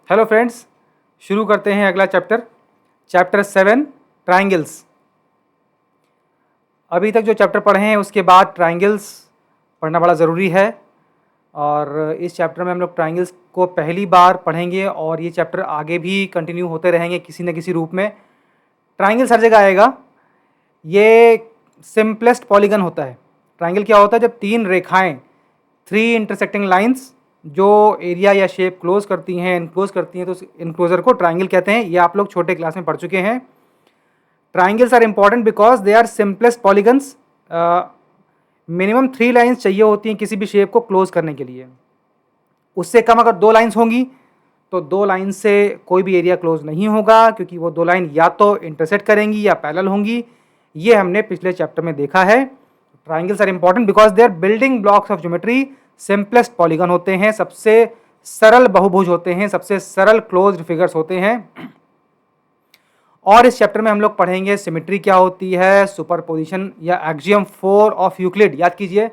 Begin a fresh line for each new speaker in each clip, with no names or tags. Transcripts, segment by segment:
Hello friends, शुरू करते हैं अगला चैप्टर 7 ट्राइंगल्स। अभी तक जो चैप्टर पढ़े हैं उसके बाद ट्राइंगल्स पढ़ना बड़ा ज़रूरी है और इस चैप्टर में हम लोग ट्राइंगल्स को पहली बार पढ़ेंगे और ये चैप्टर आगे भी कंटिन्यू होते रहेंगे किसी न किसी रूप में। ट्राइंगल्स हर जगह आएगा। ये सिंपलेस्ट पॉलीगन होता है। ट्राइंगल क्या होता है? जब तीन रेखाएं, थ्री इंटरसेक्टिंग लाइंस जो एरिया या शेप क्लोज करती हैं, इनक्लोज करती हैं, तो उस इनक्लोजर को ट्राइंगल कहते हैं। ये आप लोग छोटे क्लास में पढ़ चुके हैं। Triangles are important because they are simplest polygons. Minimum 3 lines चाहिए होती हैं किसी भी शेप को क्लोज करने के लिए। उससे कम अगर 2 लाइंस होंगी तो 2 लाइन से कोई भी एरिया क्लोज नहीं होगा, क्योंकि वो 2 लाइन या तो इंटरसेक्ट करेंगी या पैरेलल होंगी। ये हमने पिछले चैप्टर में देखा है। Triangles are important because they are building blocks of geometry. Simplest polygon होते हैं, सबसे सरल बहुभुज होते हैं, सबसे सरल क्लोज्ड फिगर्स होते हैं। और इस चैप्टर में हम लोग पढ़ेंगे सिमेट्री क्या होती है, सुपरपोजिशन या एक्सियम 4 ऑफ यूक्लिड। याद कीजिए,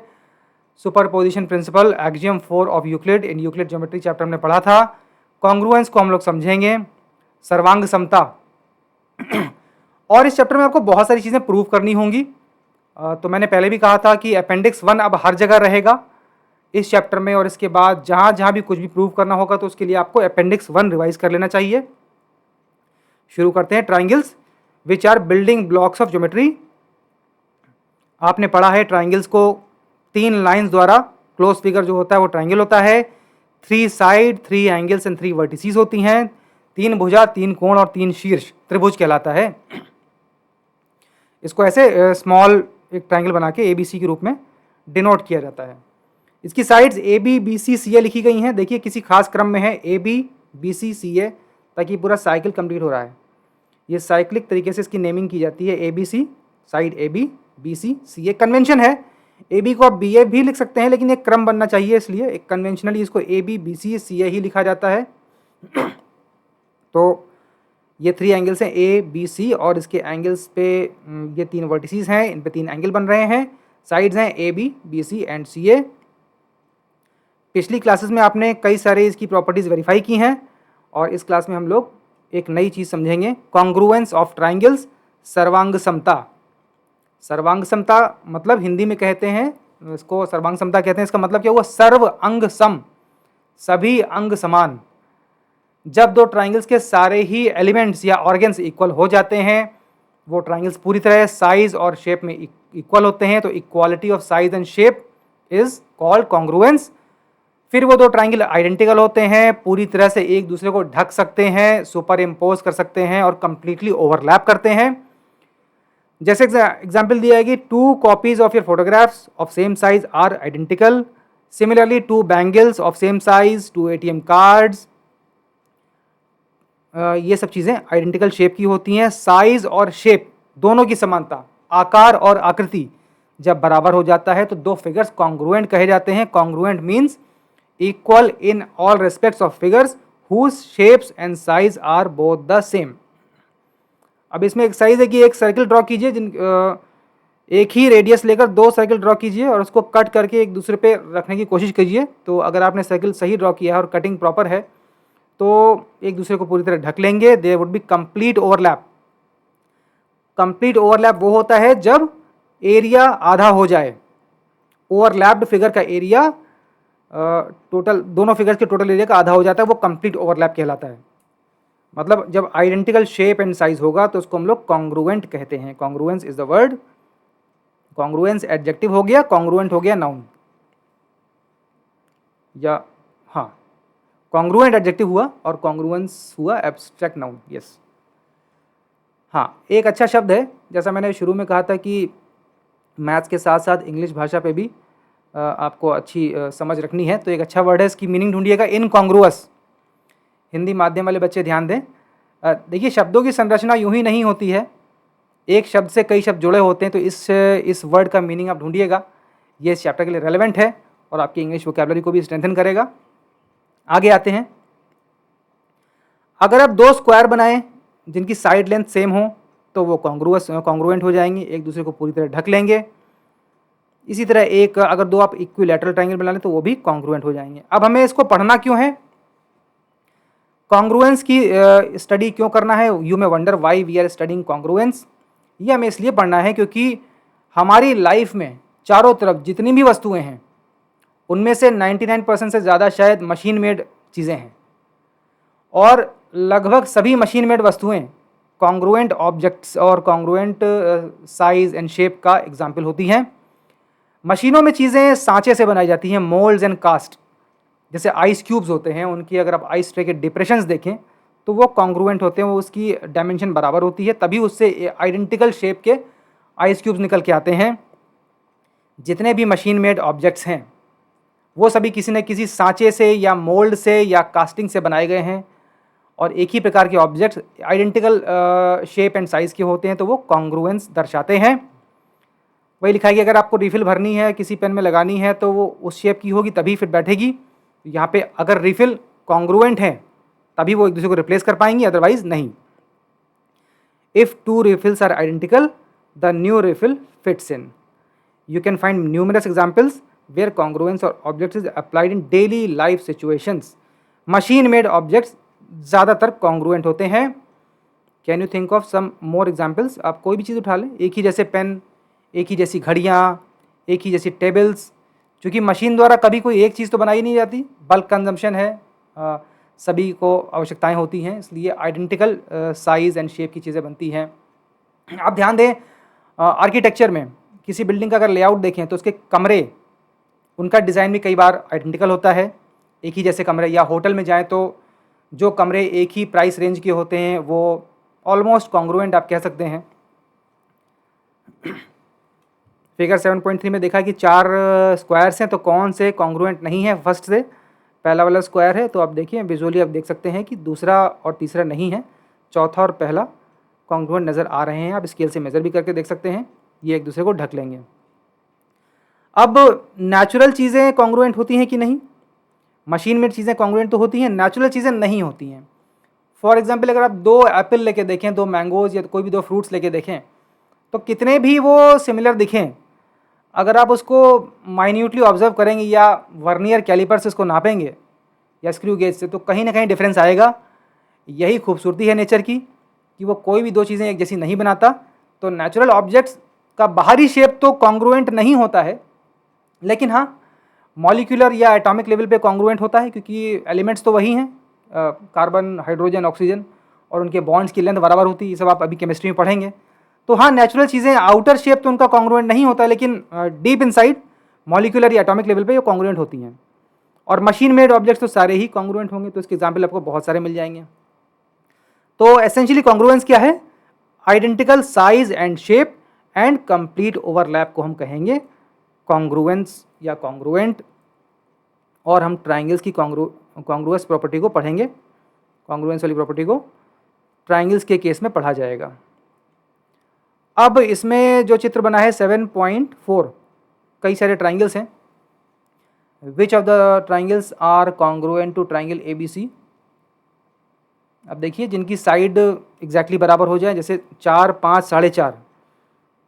superposition principle, axiom 4 of Euclid, in Euclid geometry chapter हमने पढ़ा था। कॉन्ग्रुएंस को हम लोग समझेंगे, सर्वांग समता। और इस चैप्टर में आपको बहुत सारी चीज़ें प्रूव करनी होंगी। तो मैंने पहले भी कहा था कि अपेंडिक्स 1 अब हर जगह रहेगा इस चैप्टर में, और इसके बाद जहाँ जहाँ भी कुछ भी प्रूव करना होगा तो उसके लिए आपको अपेंडिक्स 1 रिवाइज कर लेना चाहिए। शुरू करते हैं। Triangles which are building blocks of geometry. आपने पढ़ा है ट्राइंगल्स को 3 लाइंस द्वारा क्लोज फिगर जो होता है वो ट्राइंगल होता है। 3 साइड, 3 एंगल्स एंड 3 वर्टिसेस होती हैं। 3 भुजा, 3 कोण और 3 शीर्ष त्रिभुज कहलाता है। इसको ऐसे स्मॉल एक ट्राइंगल बना के ABC के रूप में डिनोट किया जाता है। इसकी साइड्स AB, BC, CA लिखी गई हैं। देखिए किसी खास क्रम में है AB, BC, CA, ताकि पूरा साइकिल कंप्लीट हो रहा है। ये साइक्लिक तरीके से इसकी नेमिंग की जाती है। ABC, side AB, BC, CA। Convention है AB को आप BA भी लिख सकते हैं, लेकिन एक क्रम बनना चाहिए, इसलिए एक कन्वेंशनली इसको AB, BC, CA ही लिखा जाता है। तो ये 3 एंगल्स हैं A, B, C, और इसके एंगल्स पे ये 3 वर्टिसेस हैं, इन पे 3 एंगल बन रहे हैं। साइड्स हैं AB, BC एंड CA। पिछली क्लासेस में आपने कई सारे इसकी प्रॉपर्टीज़ वेरीफाई की हैं, और इस क्लास में हम लोग एक नई चीज़ समझेंगे, कॉन्ग्रुएंस ऑफ ट्राइंगल्स, सर्वांग समता। सर्वांग समता मतलब हिंदी में कहते हैं इसको, सर्वांग समता कहते हैं। इसका मतलब क्या हुआ? सर्व अंग सम, सभी अंग समान। जब दो ट्राइंगल्स के सारे ही एलिमेंट्स या ऑर्गन्स इक्वल हो जाते हैं, वो ट्राइंगल्स पूरी तरह साइज और शेप में इक्वल होते हैं, तो equality of size and shape is called congruence. फिर वो दो ट्राइंगल आइडेंटिकल होते हैं, पूरी तरह से एक दूसरे को ढक सकते हैं, सुपर इम्पोज कर सकते हैं और कंप्लीटली ओवरलैप करते हैं। जैसे एग्जाम्पल दिया है कि 2 copies of your photographs of same size are identical. Similarly 2 bangles of same size, 2 ATM cards, ये सब चीज़ें आइडेंटिकल शेप की होती हैं। साइज और शेप दोनों की समानता, आकार और आकृति जब बराबर हो जाता है तो दो फिगर्स कॉन्ग्रुएंट कहे जाते हैं। Congruent means equal in all respects of figures whose shapes and size are both the same। अब इसमें एक्सरसाइज है कि एक सर्किल ड्रॉ कीजिए, एक ही रेडियस लेकर 2 सर्किल ड्रॉ कीजिए और उसको कट करके एक दूसरे पे रखने की कोशिश कीजिए। तो अगर आपने सर्किल सही ड्रॉ किया है और कटिंग प्रॉपर है तो एक दूसरे को पूरी तरह ढक लेंगे। There would be complete overlap. Complete overlap वो होता है जब एरिया आधा हो जाए। ओवरलैप्ड फिगर का एरिया टोटल, दोनों फिगर्स के टोटल एरिया का आधा हो जाता है, वो कंप्लीट ओवरलैप कहलाता है। मतलब जब आइडेंटिकल शेप एंड साइज होगा तो उसको हम लोग कॉन्ग्रुएंट कहते हैं। Congruence is the word. Congruence adjective हो गया, कॉन्ग्रुएंट हो गया नाउन, या हाँ, कॉन्ग्रुएंट एडजेक्टिव हुआ और कॉन्ग्रुएंस हुआ एब्स्ट्रैक्ट नाउन। यस, हाँ, एक अच्छा शब्द है, जैसा मैंने शुरू में कहा था कि मैथ्स के साथ साथ इंग्लिश भाषा पे भी आपको अच्छी समझ रखनी है, तो एक अच्छा वर्ड है, इसकी मीनिंग ढूंढिएगा, इनकॉन्ग्रुअस। हिंदी माध्यम वाले बच्चे ध्यान दें। देखिए शब्दों की संरचना यूं ही नहीं होती है, एक शब्द से कई शब्द जुड़े होते हैं, तो इस वर्ड का मीनिंग आप ढूंढिएगा। ये इस चैप्टर के लिए रेलेवेंट है और आपकी इंग्लिश वोकैबुलरी को भी स्ट्रेंथन करेगा। आगे आते हैं। अगर आप 2 स्क्वायर बनाएं जिनकी साइड लेंथ सेम हो तो वो कॉन्ग्रुएंट हो जाएंगे, एक दूसरे को पूरी तरह ढक लेंगे। इसी तरह एक अगर 2 आप इक्विलैटरल ट्राइंगल बना लें तो वो भी कॉन्ग्रुएंट हो जाएंगे। अब हमें इसको पढ़ना क्यों है? कॉन्ग्रुएंस की स्टडी क्यों करना है? You may wonder why we are studying congruence. ये हमें इसलिए पढ़ना है क्योंकि हमारी लाइफ में चारों तरफ जितनी भी वस्तुएं हैं उनमें से 99% से ज़्यादा शायद मशीन मेड चीज़ें हैं, और लगभग सभी मशीन मेड वस्तुएं कॉन्ग्रुएंट ऑब्जेक्ट्स और कॉन्ग्रुएंट साइज एंड शेप का एग्जाम्पल होती हैं। मशीनों में चीज़ें सांचे से बनाई जाती हैं, मोल्ड्स एंड कास्ट। जैसे आइस क्यूब्स होते हैं, उनकी अगर आप आइस ट्रे के डिप्रेशंस देखें तो वो कॉन्ग्रुएंट होते हैं, वो उसकी डायमेंशन बराबर होती है, तभी उससे आइडेंटिकल शेप के आइस क्यूब्स निकल के आते हैं। जितने भी मशीन मेड ऑब्जेक्ट्स हैं वो सभी किसी न किसी सांचे से या मोल्ड से या कास्टिंग से बनाए गए हैं, और एक ही प्रकार के objects identical shape and size के होते हैं, तो वो कॉन्ग्रुएंस दर्शाते हैं। वही लिखा है कि अगर आपको रिफ़िल भरनी है, किसी पेन में लगानी है, तो वो उस शेप की होगी तभी फिट बैठेगी। यहाँ पे अगर रिफ़िल कॉन्ग्रुएंट है तभी वो एक दूसरे को रिप्लेस कर पाएंगी, अदरवाइज नहीं। If two refills are identical the new refill fits in. You can find numerous examples where congruence or objects is applied in daily life situations. Machine made objects ज़्यादातर congruent होते हैं। Can you think of some more examples? आप कोई भी चीज़ उठा लें, एक ही जैसे पेन, एक ही जैसी घड़ियाँ, एक ही जैसी टेबल्स। क्योंकि मशीन द्वारा कभी कोई एक चीज़ तो बनाई नहीं जाती, बल्क कंजम्पशन है, सभी को आवश्यकताएं होती हैं, इसलिए आइडेंटिकल साइज़ एंड शेप की चीज़ें बनती हैं। आप ध्यान दें, आर्किटेक्चर में किसी बिल्डिंग का अगर लेआउट देखें तो उसके कमरे, उनका डिज़ाइन भी कई बार आइडेंटिकल होता है, एक ही जैसे कमरे। या होटल में जाएं तो जो कमरे एक ही प्राइस रेंज के होते हैं वो ऑलमोस्ट कॉन्ग्रुएंट आप कह सकते हैं। फिगर 7.3 में देखा कि 4 स्क्वायर्स हैं, तो कौन से कॉन्ग्रुएंट नहीं है? फर्स्ट से पहला वाला स्क्वायर है, तो आप देखिए विजुअली आप देख सकते हैं कि दूसरा और तीसरा नहीं है, चौथा और पहला कॉन्ग्रुएंट नज़र आ रहे हैं। आप स्केल से मेज़र भी करके देख सकते हैं, ये एक दूसरे को ढक लेंगे। अब नेचुरल चीज़ें कॉन्ग्रुएंट होती हैं कि नहीं? मशीन मेड चीज़ें कॉन्ग्रुएंट तो होती हैं, नेचुरल चीज़ें नहीं होती हैं। फॉर एग्जांपल, अगर आप 2 एप्पल लेके देखें, 2 मैंगोज़ या कोई भी 2 फ्रूट्स लेके देखें, तो कितने भी वो सिमिलर दिखें, अगर आप उसको माइन्यूटली ऑब्जर्व करेंगे या वर्नियर कैलिपर से उसको नापेंगे या स्क्रू गेज से, तो कहीं ना कहीं डिफरेंस आएगा। यही खूबसूरती है नेचर की कि वो कोई भी 2 चीज़ें एक जैसी नहीं बनाता। तो नेचुरल ऑब्जेक्ट्स का बाहरी शेप तो कॉन्ग्रुएंट नहीं होता है, लेकिन हाँ मॉलिक्यूलर या एटॉमिक लेवल पे कॉन्ग्रुएंट होता है, क्योंकि एलिमेंट्स तो वही हैं, कार्बन, हाइड्रोजन, ऑक्सीजन, और उनके बॉन्ड्स की लेंथ बराबर होती है। ये सब आप अभी केमिस्ट्री में पढ़ेंगे। तो हाँ, नेचुरल चीज़ें आउटर शेप तो उनका कॉन्ग्रुएंट नहीं होता, लेकिन डीप इनसाइड मॉलिक्यूलर या एटॉमिक लेवल पे ये कॉन्ग्रुएंट होती हैं। और मशीन मेड ऑब्जेक्ट्स तो सारे ही कॉन्ग्रुएंट होंगे, तो इसके एग्जाम्पल आपको बहुत सारे मिल जाएंगे। तो एसेंशियली कॉन्ग्रुएंस क्या है? Identical size and shape and complete overlap को हम कहेंगे कॉन्ग्रुएंस या कॉन्ग्रुएंट। और हम ट्राइंगल्स की कॉन्ग्रुएंस प्रॉपर्टी को पढ़ेंगे, कॉन्ग्रुएंस वाली प्रॉपर्टी को ट्राइंगल्स के केस में पढ़ा जाएगा। अब इसमें जो चित्र बना है 7.4, कई सारे ट्राइंगल्स हैं। Which of the triangles are congruent to triangle ABC? अब देखिए, जिनकी साइड एग्जैक्टली बराबर हो जाए, जैसे 4, 5, 4.5,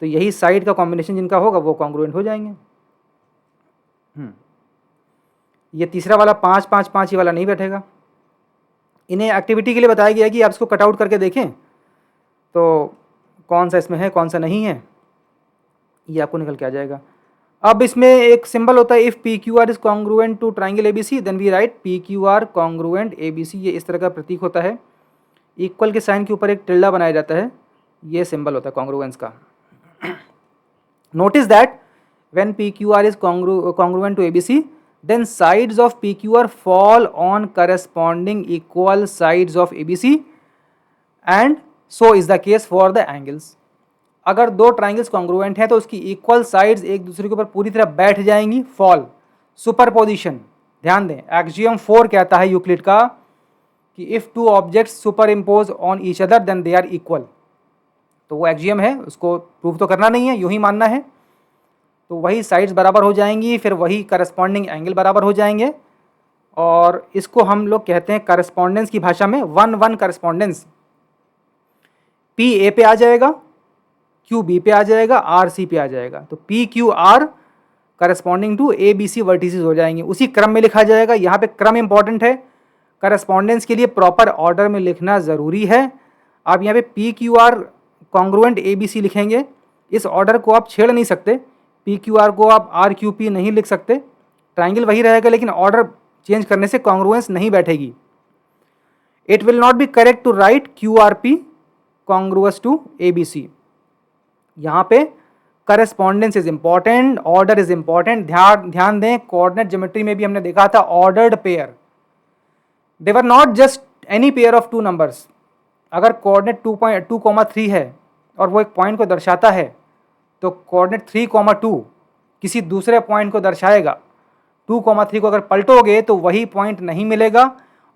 तो यही साइड का कॉम्बिनेशन जिनका होगा वो कॉन्ग्रुएंट हो जाएंगे। ये तीसरा वाला 5, 5, 5 ये वाला नहीं बैठेगा। इन्हें एक्टिविटी के लिए बताया गया है कि आप इसको कट आउट करके देखें तो कौन सा इसमें है कौन सा नहीं है, ये आपको निकल के आ जाएगा। अब इसमें एक सिंबल होता है, if PQR is congruent to triangle ABC then we write PQR congruent ABC। ये इस तरह का प्रतीक होता है, इक्वल के साइन के ऊपर एक टिल्डा बनाया जाता है, ये सिंबल होता है कॉन्ग्रुएंस का। Notice that when PQR is congruent to ABC then sides of PQR fall on corresponding equal sides of ABC and so is the case for the angles। अगर 2 ट्राइंगल्स कॉन्ग्रुएंट हैं तो उसकी equal sides एक दूसरे के ऊपर पूरी तरह बैठ जाएंगी, फॉल, सुपरपोजिशन। ध्यान दें, एक्सियम 4 कहता है यूक्लिड का कि if 2 objects superimpose on each other then they are equal. तो वो एक्सियम है, उसको प्रूव तो करना नहीं है, यूँ ही मानना है। तो वही साइड्स बराबर हो जाएंगी, फिर वही करस्पॉन्डिंग एंगल बराबर हो जाएंगे, और इसको हम लोग कहते हैं करस्पॉन्डेंस की भाषा में 1-1 करस्पॉन्डेंस। P A पे आ जाएगा, Q B पे आ जाएगा, R C पे आ जाएगा। तो PQR corresponding to ABC vertices हो जाएंगे, उसी क्रम में लिखा जाएगा। यहाँ पे क्रम इंपॉर्टेंट है, करस्पॉन्डेंस के लिए प्रॉपर ऑर्डर में लिखना ज़रूरी है। आप यहाँ पे P Q R congruent A B C लिखेंगे, इस ऑर्डर को आप छेड़ नहीं सकते। पी क्यू आर को आप आर क्यू पी नहीं लिख सकते, ट्राइंगल वही रहेगा लेकिन ऑर्डर चेंज करने से कॉन्ग्रुएंस नहीं बैठेगी। It will not be correct to write Q R P congruous to A B C. यहाँ पे correspondence is important, order is important. ध्यान दें, कोऑर्डिनेट ज्योमेट्री में भी हमने देखा था ordered pair, they were not just any pair of two numbers. अगर कोऑर्डिनेट 2.2,3 है और वो एक पॉइंट को दर्शाता है तो कोऑर्डिनेट 3,2 किसी दूसरे पॉइंट को दर्शाएगा। 2,3 को अगर पलटोगे तो वही पॉइंट नहीं मिलेगा।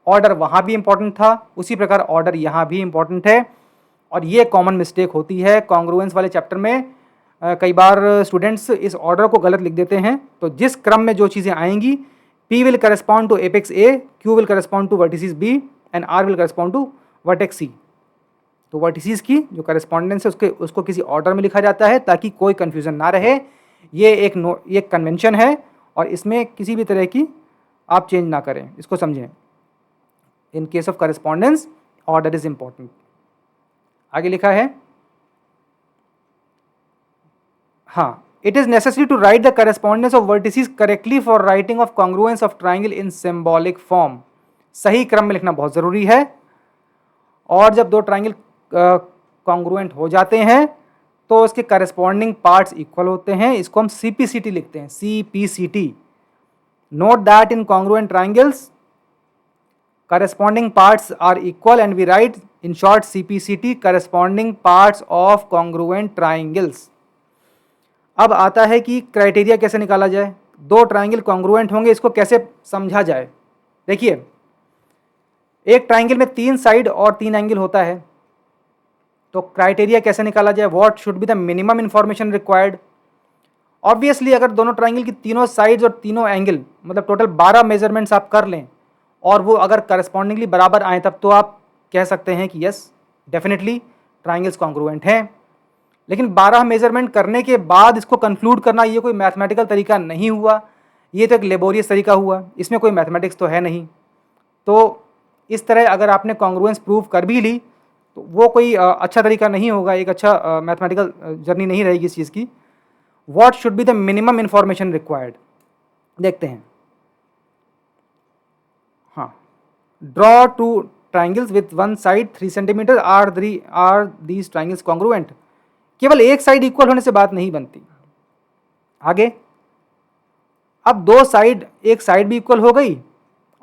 ऑर्डर वहाँ भी इंपॉर्टेंट था, उसी प्रकार ऑर्डर यहाँ भी इंपॉर्टेंट है। और ये कॉमन मिस्टेक होती है कॉन्ग्रुएंस वाले चैप्टर में। कई बार स्टूडेंट्स इस ऑर्डर को गलत लिख देते हैं। तो जिस क्रम में जो चीज़ें आएंगी, P will correspond to apex A, Q will correspond to vertices B and R will correspond to vertex C। तो वर्टिसेस की जो करस्पॉन्डेंस है उसको किसी ऑर्डर में लिखा जाता है ताकि कोई कन्फ्यूज़न ना रहे। ये एक कन्वेंशन है और इसमें किसी भी तरह की आप चेंज ना करें, इसको समझें। In case of correspondence order is important. आगे लिखा है, हाँ, it is necessary to write the correspondence of vertices correctly for writing of congruence of triangle in symbolic form. सही क्रम में लिखना बहुत ज़रूरी है। और जब दो ट्राइंगल कॉन्ग्रुएंट हो जाते हैं तो उसके करस्पॉन्डिंग पार्ट्स इक्वल होते हैं। इसको हम CPCT लिखते हैं, CPCT। Note that in congruent triangles corresponding parts are equal and we write in short CPCT, corresponding parts of congruent triangles। अब आता है कि क्राइटेरिया कैसे निकाला जाए, दो ट्राइंगल कॉन्ग्रुएंट होंगे, इसको कैसे समझा जाए। देखिए, एक ट्राइंगल में 3 साइड और 3 एंगल होता है, तो क्राइटेरिया कैसे निकाला जाए, what should be the minimum information required. Obviously अगर दोनों ट्राइंगल की तीनों साइड्स और तीनों एंगल मतलब टोटल 12 मेजरमेंट्स आप कर लें और वो अगर करस्पॉन्डिंगली बराबर आए तब तो आप कह सकते हैं कि यस डेफिनेटली ट्राइंगल्स कॉन्ग्रुएंट हैं। लेकिन 12 मेजरमेंट करने के बाद इसको कंक्लूड करना ये कोई मैथमेटिकल तरीका नहीं हुआ, ये तो एक लेबोरियस तरीका हुआ, इसमें कोई मैथमेटिक्स तो है नहीं। तो इस तरह अगर आपने कॉन्ग्रुएंस प्रूव कर भी ली तो वो कोई अच्छा तरीका नहीं होगा, एक अच्छा मैथमेटिकल जर्नी नहीं रहेगी इस चीज़ की। What should be the minimum information required, देखते हैं। हाँ, draw 2 triangles with one side 3 centimetre, are these triangles congruent. केवल एक साइड इक्वल होने से बात नहीं बनती। आगे, अब दो साइड, एक साइड भी इक्वल हो गई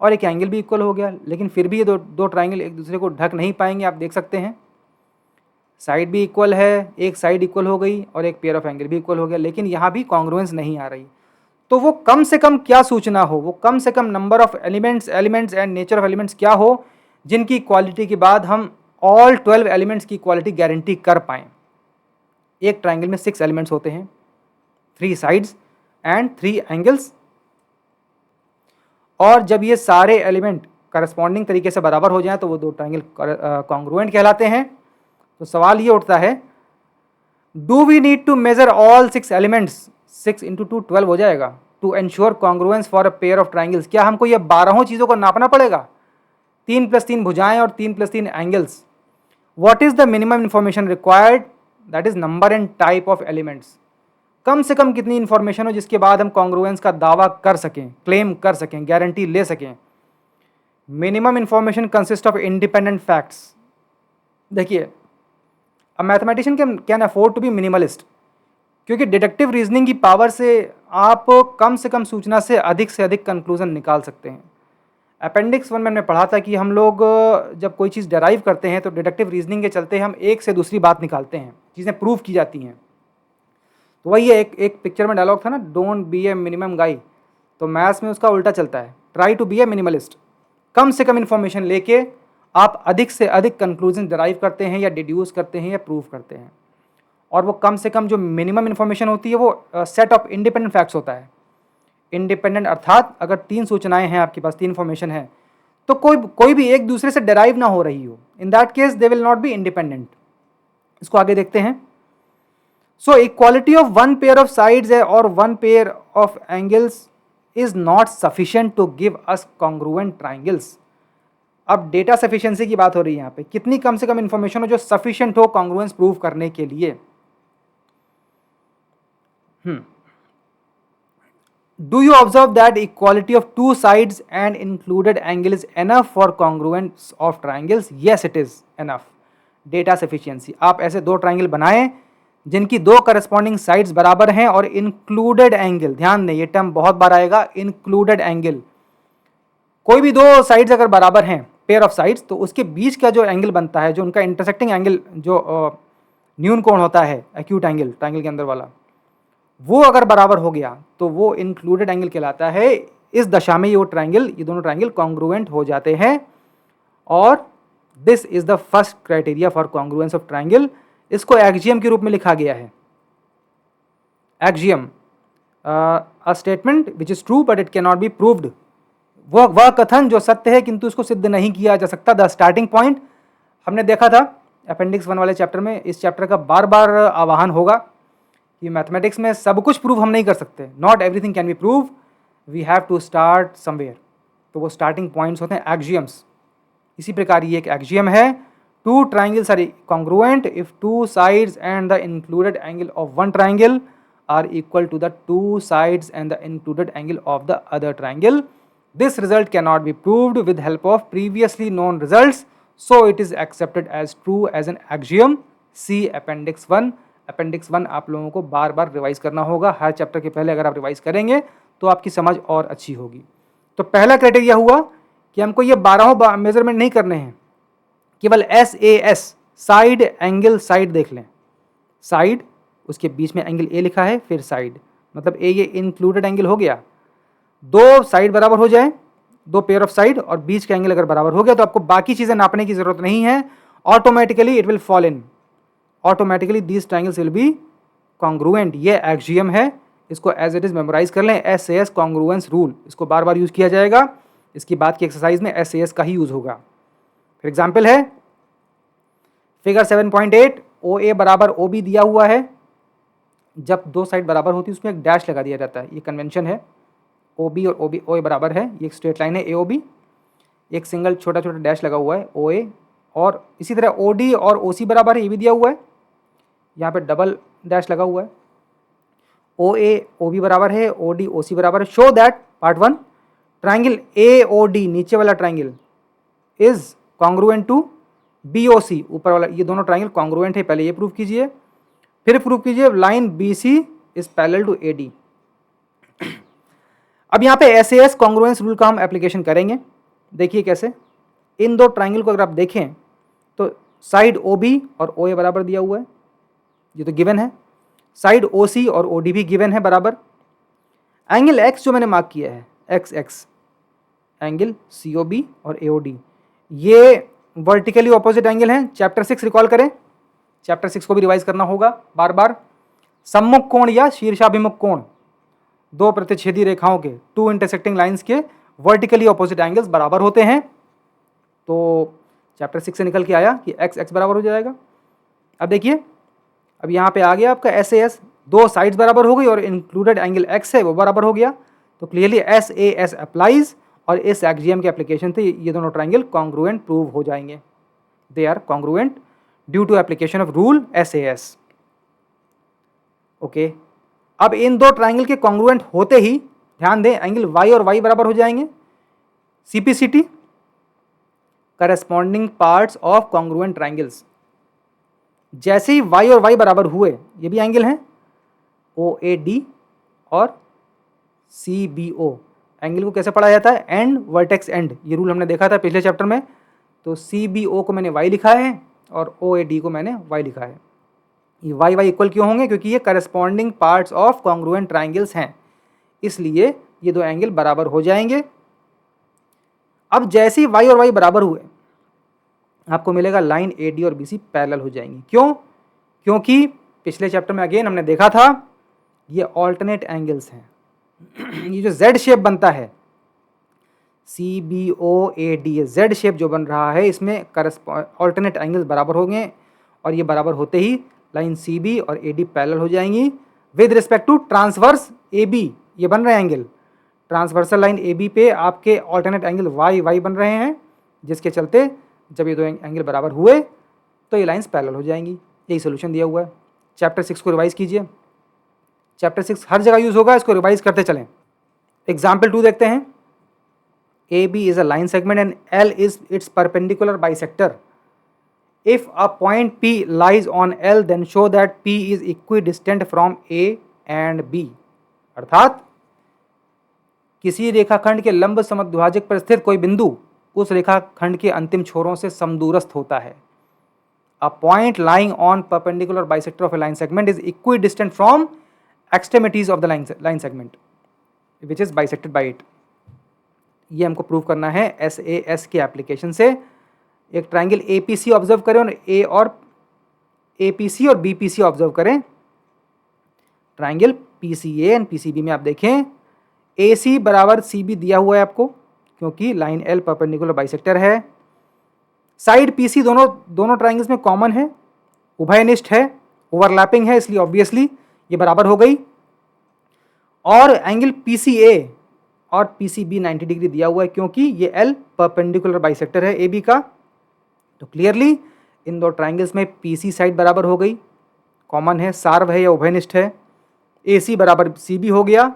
और एक एंगल भी इक्वल हो गया, लेकिन फिर भी ये दो ट्राइंगल एक दूसरे को ढक नहीं पाएंगे। आप देख सकते हैं साइड भी इक्वल है, एक साइड इक्वल हो गई और एक पेयर ऑफ एंगल भी इक्वल हो गया, लेकिन यहाँ भी कॉन्ग्रुएंस नहीं आ रही। तो वो कम से कम क्या सूचना हो, वो कम से कम number of elements and nature of elements क्या हो जिनकी क्वालिटी के बाद हम ऑल 12 एलिमेंट्स की क्वालिटी गारंटी कर पाएँ। एक ट्राइंगल में 6 एलिमेंट्स होते हैं, 3 साइड्स एंड 3 एंगल्स, और जब ये सारे एलिमेंट करस्पॉन्डिंग तरीके से बराबर हो जाएं तो वो दो ट्राइंगल कॉन्ग्रुएंट कहलाते हैं। तो सवाल ये उठता है, do we need to measure all 6 elements, 6 × 2 12 हो जाएगा, to ensure congruence for a pair of triangles. क्या हमको ये 12 चीज़ों को नापना पड़ेगा, 3 + 3 भुजाएं और 3 + 3 angles. What is the minimum information required, that is number and type of elements. कम से कम कितनी इन्फॉर्मेशन हो जिसके बाद हम कॉन्ग्रुएंस का दावा कर सकें, क्लेम कर सकें, गारंटी ले सकें। Minimum information consist of independent facts. देखिए, a mathematician can afford to be minimalist, क्योंकि डिडक्टिव रीजनिंग की पावर से आप कम से कम सूचना से अधिक कंक्लूजन निकाल सकते हैं। अपेंडिक्स 1 में हमने पढ़ा था कि हम लोग जब कोई चीज़ डेराइव करते हैं तो डिडक्टिव रीजनिंग के चलते हम एक से दूसरी बात निकालते हैं, चीज़ें प्रूव की जाती हैं। तो वही है, एक पिक्चर में डायलॉग था ना, डोंट बी ए मिनिमम गाई। तो मैथ्स में उसका उल्टा चलता है, try to be a minimalist. कम से कम इन्फॉर्मेशन लेके आप अधिक से अधिक कंक्लूजन डराइव करते हैं या डिड्यूस करते हैं या प्रूव करते हैं। और वो कम से कम जो मिनिमम इन्फॉर्मेशन होती है वो सेट ऑफ इंडिपेंडेंट फैक्ट्स होता है। इंडिपेंडेंट अर्थात अगर 3 सूचनाएं हैं आपके पास, 3 इन्फॉर्मेशन है, तो कोई भी एक दूसरे से डराइव ना हो रही हो, in that case they will not be independent. इसको आगे देखते हैं। So equality of one pair of sides or one pair of angles is not sufficient to give us congruent triangles. अब डेटा सफिशिएंसी की बात हो रही है यहाँ पे, कितनी कम से कम इंफॉर्मेशन हो जो सफिशिएंट हो कॉन्ग्रुएंस प्रूव करने के लिए। Do you observe that equality of to sides and included angle is enough for congruence of triangles? Yes it is enough. Data sufficiency, आप ऐसे दो ट्राइंगल बनाएं जिनकी दो करस्पॉन्डिंग साइड्स बराबर हैं और इंक्लूडेड एंगल, ध्यान दें ये टर्म बहुत बार आएगा, इंक्लूडेड एंगल। कोई भी दो साइड्स अगर बराबर हैं, पेयर ऑफ साइड्स, तो उसके बीच का जो एंगल बनता है, जो उनका इंटरसेक्टिंग एंगल, जो न्यून कोण होता है, एक्यूट एंगल ट्राइंगल के अंदर वाला, वो अगर बराबर हो गया तो वो इंक्लूडेड एंगल कहलाता है। इस दशा में ये दोनों ट्राइंगल कॉन्ग्रुएंट हो जाते हैं और this is the first criteria for congruence of triangle. इसको एक्जियम के रूप में लिखा गया है। Axiom, a statement which is true but it can not be proved. वह कथन जो सत्य है किंतु इसको सिद्ध नहीं किया जा सकता। द स्टार्टिंग पॉइंट हमने देखा था अपेंडिक्स 1 वाले चैप्टर में। इस चैप्टर का बार बार आह्वान होगा कि मैथमेटिक्स में सब कुछ प्रूव हम नहीं कर सकते, not everything can be prove, we have to start somewhere. तो वो स्टार्टिंग पॉइंट्स होते हैं एक्जियम्स। इसी प्रकार ये एक एक्जियम है, two triangles are congruent if two sides and the included angle of one triangle are equal to the two sides and the included angle of the other triangle. This result cannot be proved with help of previously known results, so it is accepted as true as an axiom. See Appendix 1. Appendix 1 आप लोगों को बार बार revise करना होगा। हर chapter के पहले अगर आप revise करेंगे तो आपकी समझ और अच्छी होगी। तो पहला क्राइटेरिया हुआ कि हमको ये 12 मेजरमेंट नहीं करने हैं, केवल SAS साइड एंगल साइड देख लें। साइड, उसके बीच में एंगल A लिखा है, फिर साइड, मतलब A ये इंक्लूडेड एंगल हो गया। दो साइड बराबर हो जाए, दो पेयर ऑफ साइड, और बीच का एंगल अगर बराबर हो गया तो आपको बाकी चीजें नापने की जरूरत नहीं है, automatically it will fall in, automatically these triangles will be congruent. ये एक्जियम है, इसको एज इट इज मेमोराइज कर लें। SAS कॉन्ग्रुएंस रूल, इसको बार बार यूज किया जाएगा। इसकी बाद की एक्सरसाइज में SAS का ही यूज होगा। फिर एग्जाम्पल है फिगर 7.8, OA बराबर OB दिया हुआ है। जब दो साइड बराबर होती है उसमें एक डैश लगा दिया जाता है, ये कन्वेंशन है। OB और OA बराबर है, ये एक स्ट्रेट लाइन है AOB, एक सिंगल छोटा छोटा डैश लगा हुआ है OA, और इसी तरह OD और OC बराबर है, ये भी दिया हुआ है, यहाँ पे डबल डैश लगा हुआ है। OA OB बराबर है, OD OC बराबर है। Show that part 1 triangle AOD नीचे वाला triangle is congruent to BOC ऊपर वाला, ये दोनों ट्राइंगल कॉन्ग्रुएंट है, पहले ये प्रूव कीजिए। फिर प्रूव कीजिए line BC is parallel to AD। अब यहाँ पे SAS कॉन्ग्रुएंस रूल का हम एप्लीकेशन करेंगे। देखिए कैसे, इन दो ट्राइंगल को अगर आप देखें तो साइड OB और OA बराबर दिया हुआ है, ये तो गिवन है। साइड OC और OD भी गिवन है बराबर। एंगल X जो मैंने मार्क किया है, XX एंगल COB और AOD, ये वर्टिकली ऑपोजिट एंगल हैं। चैप्टर 6 रिकॉल करें, चैप्टर 6 को भी रिवाइज करना होगा बार बार। सम्मुख कोण या शीर्षाभिमुख कोण, दो प्रतिच्छेदी रेखाओं के, टू इंटरसेक्टिंग लाइंस के वर्टिकली ऑपोजिट एंगल्स बराबर होते हैं। तो चैप्टर 6 से निकल के आया कि x बराबर हो जाएगा। अब देखिए, अब यहाँ पे आ गया आपका SAS, दो साइड्स बराबर हो गई और इंक्लूडेड एंगल x है वो बराबर हो गया, तो क्लियरली SAS अप्लाइज, और इस एक्जियम के एप्लीकेशन से ये दोनों ट्राइंगल कॉन्ग्रुएंट प्रूव हो जाएंगे। They are congruent due to application of rule SAS। Okay, अब इन दो ट्राइंगल के कॉन्ग्रुएंट होते ही ध्यान दें एंगल Y और Y बराबर हो जाएंगे। CPCT, corresponding parts of congruent triangles. जैसे ही Y और Y बराबर हुए, ये भी एंगल हैं OAD और CBO। एंगल को कैसे पढ़ा जाता है, एंड वर्टेक्स एंड, ये रूल हमने देखा था पिछले चैप्टर में। तो CBO को मैंने Y लिखा है और OAD को मैंने Y लिखा है। ये Y इक्वल क्यों होंगे, क्योंकि ये corresponding parts of congruent triangles हैं, इसलिए ये दो एंगल बराबर हो जाएंगे। अब जैसे ही Y और Y बराबर हुए, आपको मिलेगा लाइन AD और BC पैरेलल हो जाएंगी। क्यों, क्योंकि पिछले चैप्टर में अगेन हमने देखा था ये ऑल्टरनेट एंगल्स हैं। ये जो Z शेप बनता है CBOAD, Z शेप जो बन रहा है, इसमें ऑल्टरनेट एंगल्स बराबर होंगे, और ये बराबर होते ही लाइन CB और AD पैरेलल हो जाएंगी with respect to transverse AB। ये बन रहे हैं एंगल, ट्रांसवर्सल लाइन AB पे आपके ऑल्टरनेट एंगल Y बन रहे हैं, जिसके चलते जब ये दो एंगल बराबर हुए तो ये लाइंस पैरेलल हो जाएंगी। यही सोल्यूशन दिया हुआ है। चैप्टर 6 को रिवाइज कीजिए। चैप्टर 6 हर जगह यूज़ होगा, इसको रिवाइज करते चलें। एग्जाम्पल 2 देखते हैं। AB is a line segment and L is its perpendicular bisector. If a point P lies on L, then show that P is equidistant from A and B. अर्थात किसी रेखाखंड के लंब समद्विभाजक पर स्थित कोई बिंदु उस रेखाखंड के अंतिम छोरों से समदूरस्थ होता है। A point lying on perpendicular bisector of a line segment is equidistant from extremities of the line segment, which is bisected by it. ये हमको प्रूव करना है SAS के एप्लीकेशन से। एक ट्राइंगल APC ऑब्जर्व करें और APC और BPC ऑब्जर्व करें। ट्राइंगल PCA एंड PCB में आप देखें AC बराबर CB दिया हुआ है आपको, क्योंकि लाइन L परपेंडिकुलर बाइसेक्टर है। साइड PC दोनों ट्राइंगल्स में कॉमन है, उभयनिष्ठ है, ओवरलैपिंग है, इसलिए ऑब्वियसली ये बराबर हो गई। और एंगल PCA और PCB 90 डिग्री दिया हुआ है, क्योंकि ये L परपेंडिकुलर बाइसेक्टर है AB का। तो क्लियरली इन दो ट्राइंगल्स में PC साइड बराबर हो गई, कॉमन है, सार्व है या उभयनिष्ठ है। AC बराबर CB हो गया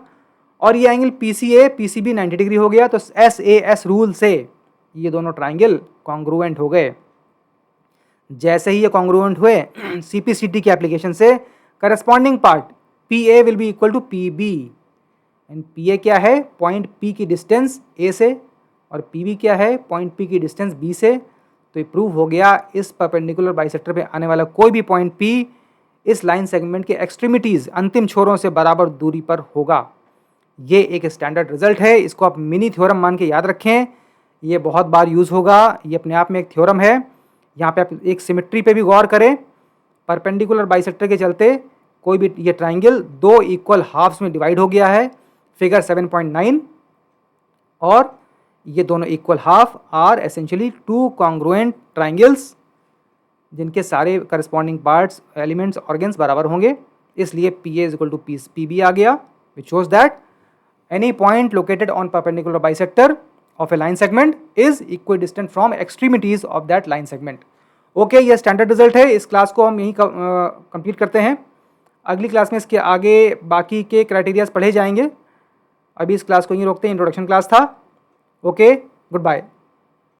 और ये एंगल PCA PCB 90 डिग्री हो गया। तो SAS रूल से ये दोनों ट्राइंगल कॉन्ग्रुएंट हो गए। जैसे ही ये कॉन्ग्रुएंट हुए CPCT के एप्लीकेशन से corresponding part PA will be equal to PB and PA क्या है, पॉइंट P की डिस्टेंस A से, और PB क्या है, पॉइंट P की डिस्टेंस B से। तो ये प्रूव हो गया इस परपेंडिकुलर बाइसेक्टर पे आने वाला कोई भी पॉइंट P इस लाइन सेगमेंट के एक्सट्रीमिटीज़ अंतिम छोरों से बराबर दूरी पर होगा। ये एक स्टैंडर्ड रिजल्ट है, इसको आप मिनी थ्योरम मान के याद रखें। ये बहुत बार यूज़ होगा, ये अपने आप में एक थ्योरम है। यहाँ पे आप एक सिमेट्री पे भी गौर करें। परपेंडिकुलर बाइसेक्टर के चलते कोई भी ये ट्राइंगल दो इक्वल हाफ्स में डिवाइड हो गया है, फिगर 7.9, और ये दोनों equal half are essentially two congruent triangles जिनके सारे करस्पॉन्डिंग पार्ट्स, एलिमेंट्स, ऑर्गन्स बराबर होंगे। इसलिए PA is equal to PB आ गया, which shows that any point located on perpendicular bisector of a line segment is equidistant from extremities of that line segment. Okay, ये standard result है। इस class को हम यहीं कंप्लीट करते हैं। अगली क्लास में इसके आगे बाकी के क्राइटेरियाज पढ़े जाएंगे। अभी इस क्लास को यहीं रोकते हैं, इंट्रोडक्शन क्लास था। Okay, good bye.